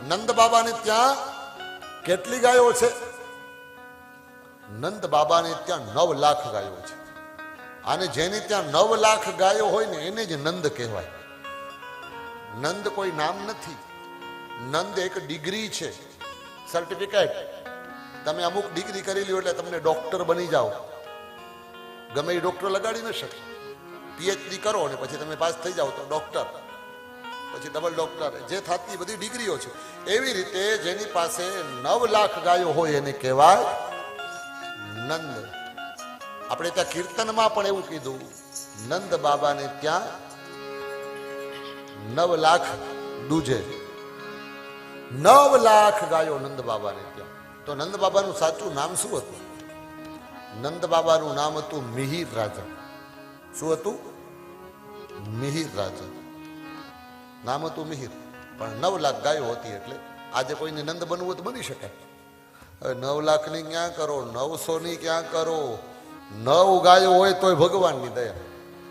નંદ બાબાને ત્યાં કેટલી ગાયો છે? નંદ બાબાને ત્યાં 9 લાખ ગાયો છે. અને જેની ત્યાં 9 લાખ ગાયો હોય ને એને જ નંદ કહેવાય. નંદ કોઈ નામ નથી. નંદ એક ડિગ્રી છે, સર્ટિફિકેટ. તમે અમુક ડિગ્રી કરી લ્યો એટલે તમને ડોક્ટર બની જાઓ. ગમે એ ડોક્ટર લગાડી ન શકે. પીએચડી કરો ને પછી તમે પાસ થઈ જાઓ તો ડોક્ટર, પછી ડબલ ડોક્ટર, જે થતી બધી ડિગ્રીઓ છે. એવી રીતે જેની પાસે 9 લાખ ગાયો હોય એને કહેવાય નંદ. આપણે ત્યાં કીર્તનમાં પણ એવું કીધું, નંદ બાબાને ત્યાં 9 લાખ દૂજે. 9 લાખ ગાયો નંદ બાબાને ત્યાં. તો નંદ બાબાનું સાચું નામ શું હતું? નંદ બાબાનું નામ હતું મિહિર રાજા. શું હતું? મિહિર રાજા નામ હતું, મિહિર. પણ 9 લાખ ગાયો હતી એટલે આજે કોઈને નંદ બનવું હોય તો બની શકાય. હવે 9 લાખની ક્યાં કરો, 900 ની ક્યાં કરો? 9 ગાયો હોય તોય ભગવાનની દયા.